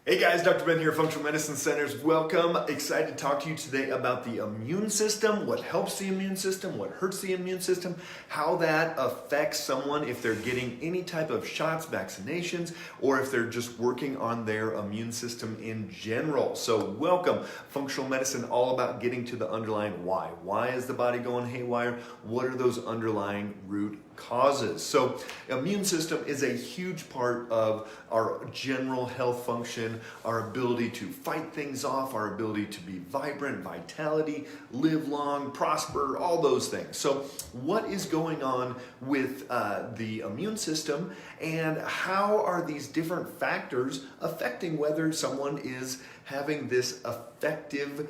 Hey guys, Dr. Ben here, Functional Medicine Centers. Welcome. Excited to talk to you today about the immune system, what helps the immune system, what hurts the immune system, how that affects someone if they're getting any type of shots, vaccinations, or if they're just working on their immune system in general. So welcome. Functional medicine, all about getting to the underlying why. Why is the body going haywire? What are those underlying root causes? So immune system is a huge part of our general health function, our ability to fight things off, our ability to be vibrant, vitality, live long, prosper, all those things. So what is going on with the immune system, and how are these different factors affecting whether someone is having this effective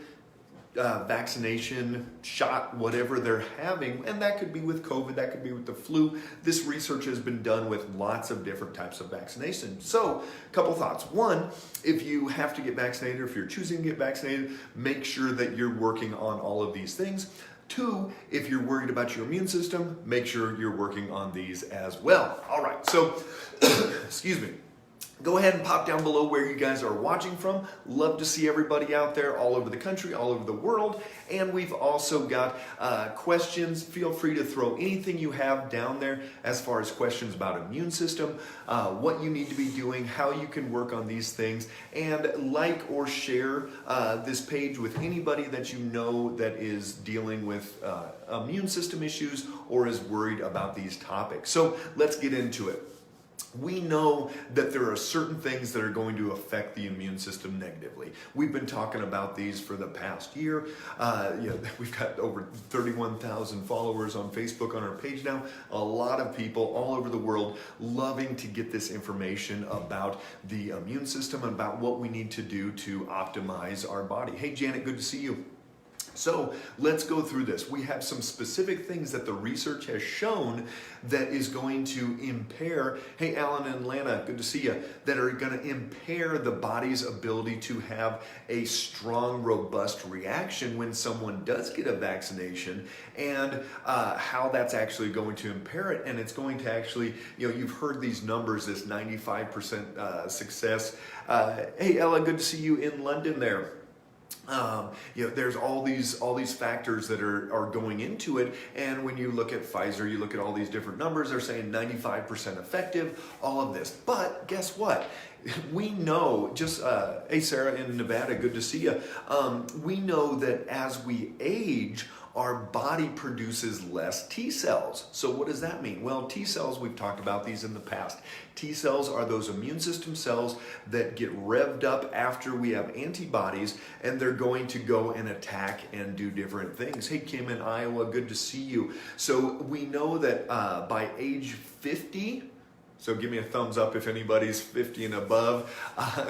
vaccination, shot, whatever they're having? And that could be with COVID, that could be with the flu. This research has been done with lots of different types of vaccination. So, a couple thoughts. One, if you have to get vaccinated, or if you're choosing to get vaccinated, make sure that you're working on all of these things. Two, if you're worried about your immune system, make sure you're working on these as well. All right, so, excuse me. Go ahead and pop down below where you guys are watching from. Love to see everybody out there all over the country, all over the world. And we've also got questions. Feel free to throw anything you have down there as far as questions about immune system, what you need to be doing, how you can work on these things, and like or share this page with anybody that you know that is dealing with immune system issues or is worried about these topics. So let's get into it. We know that there are certain things that are going to affect the immune system negatively. We've been talking about these for the past year. We've got over 31,000 followers on Facebook on our page now. A lot of people all over the world loving to get this information about the immune system and about what we need to do to optimize our body. Hey Janet, good to see you. So let's go through this. We have some specific things that the research has shown that is going to impair, hey Alan and Lana, good to see you, that are going to impair the body's ability to have a strong, robust reaction when someone does get a vaccination, and how that's actually going to impair it. And it's going to actually, you've heard these numbers, this 95% success. Hey Ella, good to see you in London there. There's all these factors that are going into it, and when you look at Pfizer, you look at all these different numbers, they're saying 95% effective, all of this. But guess what? We know, hey Sarah in Nevada, good to see you. We know that as we age, our body produces less T cells. So what does that mean? Well, T cells, we've talked about these in the past. T cells are those immune system cells that get revved up after we have antibodies, and they're going to go and attack and do different things. Hey Kim in Iowa, good to see you. So we know that by age 50, so give me a thumbs up if anybody's 50 and above.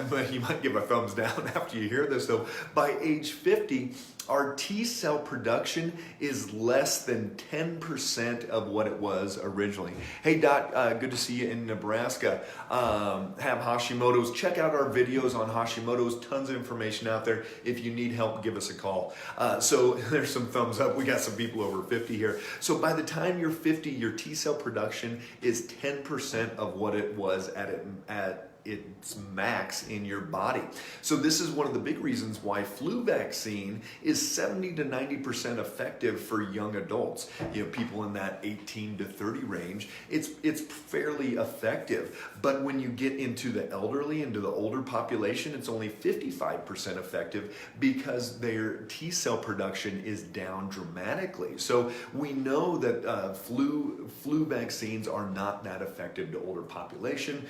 But you might give a thumbs down after you hear this though. By age 50, our T cell production is less than 10% of what it was originally. Hey Dot, good to see you in Nebraska. Have Hashimoto's. Check out our videos on Hashimoto's. Tons of information out there. If you need help, give us a call. So there's some thumbs up. We got some people over 50 here. So by the time you're 50, your T cell production is 10% of what it was at its max in your body. So this is one of the big reasons why flu vaccine is 70 to 90% effective for young adults. People in that 18 to 30 range, it's fairly effective. But when you get into the elderly, into the older population, it's only 55% effective because their T cell production is down dramatically. So we know that flu vaccines are not that effective to older population.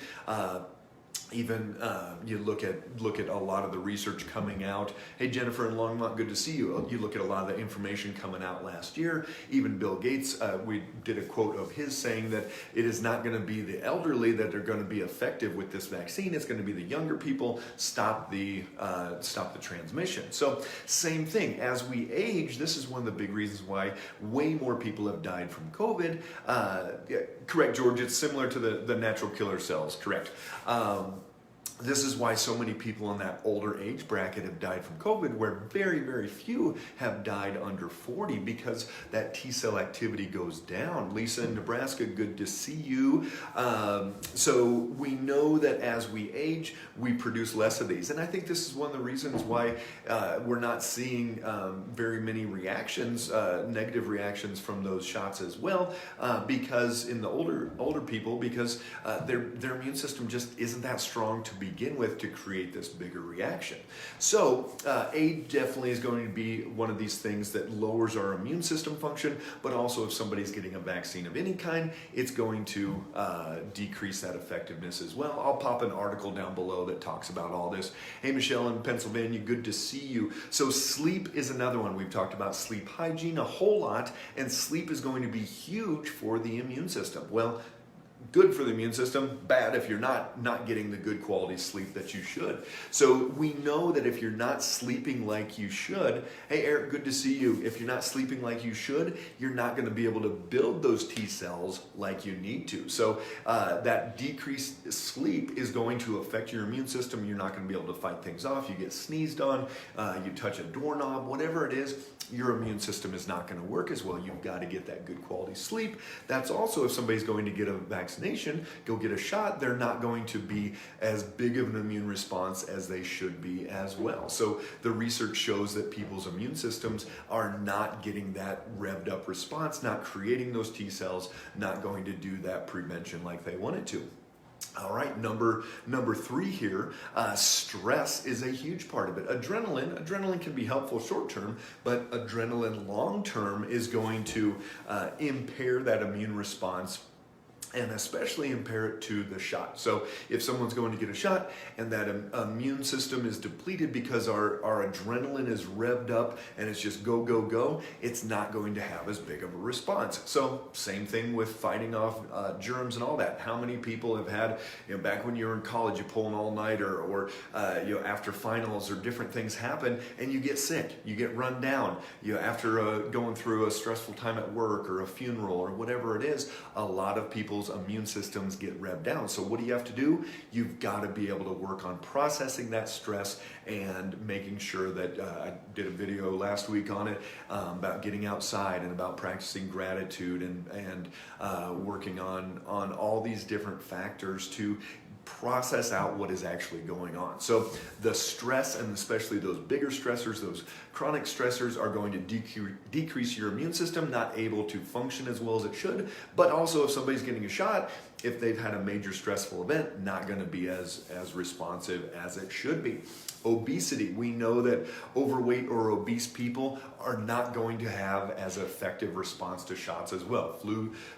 Even you look at a lot of the research coming out. Hey Jennifer in Longmont, good to see you. You look at a lot of the information coming out last year. Even Bill Gates, we did a quote of his saying that it is not going to be the elderly that are going to be effective with this vaccine. It's going to be the younger people. Stop the transmission. So same thing as we age. This is one of the big reasons why way more people have died from COVID. Correct, George. It's similar to the natural killer cells. Correct. This is why so many people in that older age bracket have died from COVID, where very, very few have died under 40 because that T cell activity goes down. Lisa in Nebraska, good to see you. So we know that as we age, we produce less of these. And I think this is one of the reasons why we're not seeing very many reactions, negative reactions from those shots as well, because in the older people, because their immune system just isn't that strong to begin with to create this bigger reaction. So age definitely is going to be one of these things that lowers our immune system function, but also if somebody's getting a vaccine of any kind, it's going to decrease that effectiveness as well. I'll pop an article down below that talks about all this. Hey, Michelle in Pennsylvania, good to see you. So sleep is another one. We've talked about sleep hygiene a whole lot, and sleep is going to be huge for the immune system. Well, good for the immune system, bad if you're not getting the good quality sleep that you should. So we know that if you're not sleeping like you should, hey Eric, good to see you. If you're not sleeping like you should, you're not going to be able to build those T cells like you need to. So that decreased sleep is going to affect your immune system. You're not going to be able to fight things off. You get sneezed on, you touch a doorknob, whatever it is, your immune system is not going to work as well. You've got to get that good quality sleep. That's also if somebody's going to get a vaccination, go get a shot, they're not going to be as big of an immune response as they should be as well. So the research shows that people's immune systems are not getting that revved up response, not creating those T cells, not going to do that prevention like they wanted to. All right, number 3 here, stress is a huge part of it. Adrenaline can be helpful short term, but adrenaline long term is going to impair that immune response, and especially impair it to the shot. So if someone's going to get a shot and that immune system is depleted because our adrenaline is revved up and it's just go, go, go, it's not going to have as big of a response. So same thing with fighting off germs and all that. How many people have had, back when you were in college, you pull an all-nighter, or after finals or different things happen and you get sick, you get run down, after going through a stressful time at work or a funeral or whatever it is, a lot of people's immune systems get revved down. So what do you have to do? You've got to be able to work on processing that stress and making sure that I did a video last week on it about getting outside and about practicing gratitude and working on all these different factors to process out what is actually going on. So the stress, and especially those bigger stressors, those chronic stressors, are going to decrease your immune system, not able to function as well as it should. But also if somebody's getting a shot, if they've had a major stressful event, not going to be as responsive as it should be. Obesity, we know that overweight or obese people are not going to have as effective response to shots as well.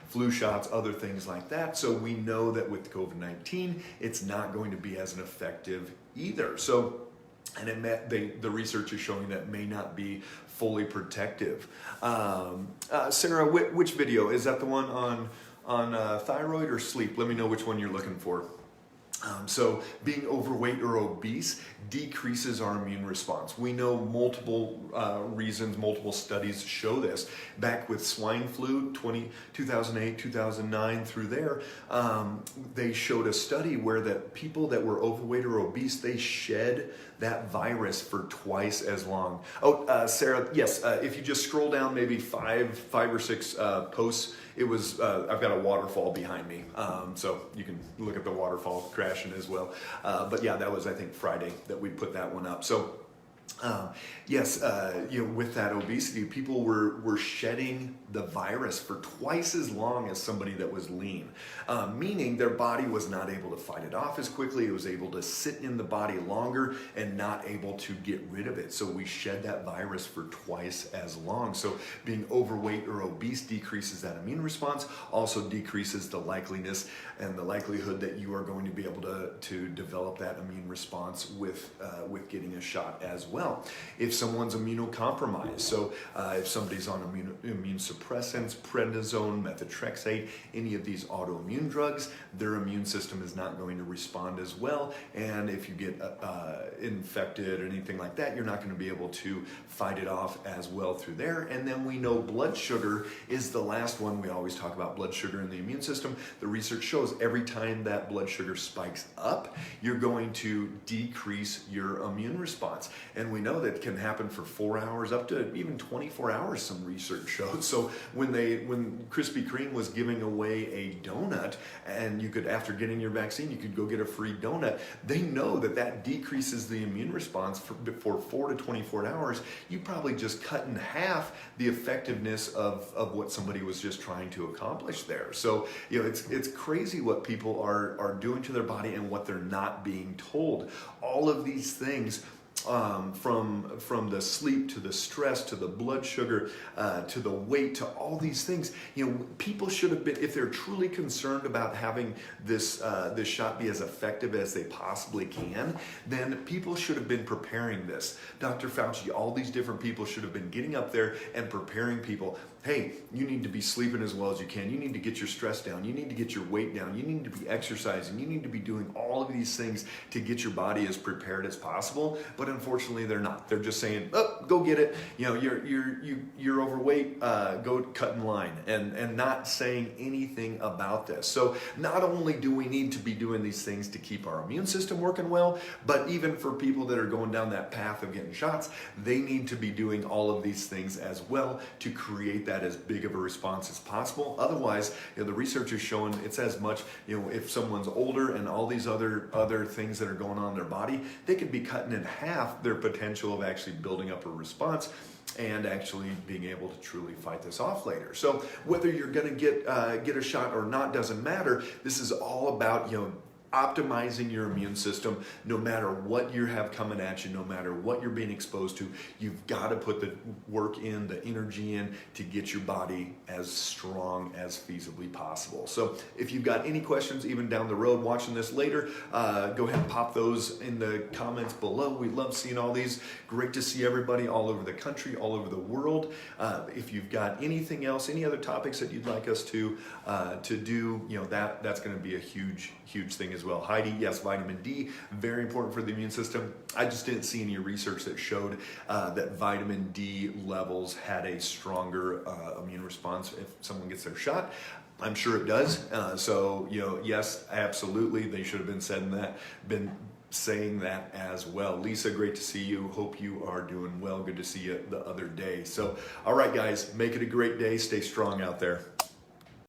Flu shots, other things like that. So we know that with COVID-19, it's not going to be as an effective either. So, and the research is showing that may not be fully protective. Sarah, which video? Is that the one on thyroid or sleep? Let me know which one you're looking for. So being overweight or obese decreases our immune response. We know multiple reasons, multiple studies show this. Back with swine flu, 2008, 2009 through there, they showed a study where that people that were overweight or obese, they shed that virus for twice as long. Oh, Sarah, yes, if you just scroll down maybe five or six posts, it was, I've got a waterfall behind me, so you can look at the waterfall crashing as well. But yeah, that was, I think, Friday that we put that one up. So yes, with that obesity, people were shedding the virus for twice as long as somebody that was lean, meaning their body was not able to fight it off as quickly. It was able to sit in the body longer and not able to get rid of it. So we shed that virus for twice as long. So being overweight or obese decreases that immune response, also decreases the likeliness and the likelihood that you are going to be able to develop that immune response with getting a shot as well. well. If someone's immunocompromised, so if somebody's on immune suppressants, prednisone, methotrexate, any of these autoimmune drugs, their immune system is not going to respond as well. And if you get infected or anything like that, you're not going to be able to fight it off as well through there. And then we know blood sugar is the last one. We always talk about blood sugar in the immune system. The research shows every time that blood sugar spikes up, you're going to decrease your immune response. And we know that can happen for 4 hours, up to even 24 hours, some research showed. So when Krispy Kreme was giving away a donut, and you could, after getting your vaccine, you could go get a free donut, they know that that decreases the immune response for 4 to 24 hours. You probably just cut in half the effectiveness of what somebody was just trying to accomplish there. So, you know, it's crazy what people are doing to their body and what they're not being told. All of these things, from the sleep to the stress to the blood sugar to the weight to all these things, you know, people should have been, if they're truly concerned about having this shot be as effective as they possibly can, then people should have been preparing this. Dr. Fauci, all these different people should have been getting up there and preparing people. Hey, you need to be sleeping as well as you can. You need to get your stress down. You need to get your weight down. You need to be exercising. You need to be doing all of these things to get your body as prepared as possible. But unfortunately, they're not. They're just saying, "Oh, go get it. You know, you're overweight. Go cut in line," and not saying anything about this. So not only do we need to be doing these things to keep our immune system working well, but even for people that are going down that path of getting shots, they need to be doing all of these things as well to create that as big of a response as possible. Otherwise, you know, the research is showing it's as much, you know, if someone's older and all these other things that are going on in their body, they could be cutting in half their potential of actually building up a response and actually being able to truly fight this off later. So whether you're going to get a shot or not doesn't matter. This is all about, you know, optimizing your immune system. No matter what you have coming at you, no matter what you're being exposed to, you've got to put the work in, the energy in to get your body as strong as feasibly possible. So if you've got any questions, even down the road watching this later, go ahead and pop those in the comments below. We love seeing all these. Great to see everybody all over the country, all over the world. If you've got anything else, any other topics that you'd like us to do, you know, that's going to be a huge thing as well. Heidi, yes, vitamin D, very important for the immune system. I just didn't see any research that showed that vitamin D levels had a stronger immune response if someone gets their shot. I'm sure it does. So, you know, yes, absolutely, they should have been saying that as well. Lisa, great to see you. Hope you are doing well. Good to see you the other day. So, all right, guys, make it a great day. Stay strong out there.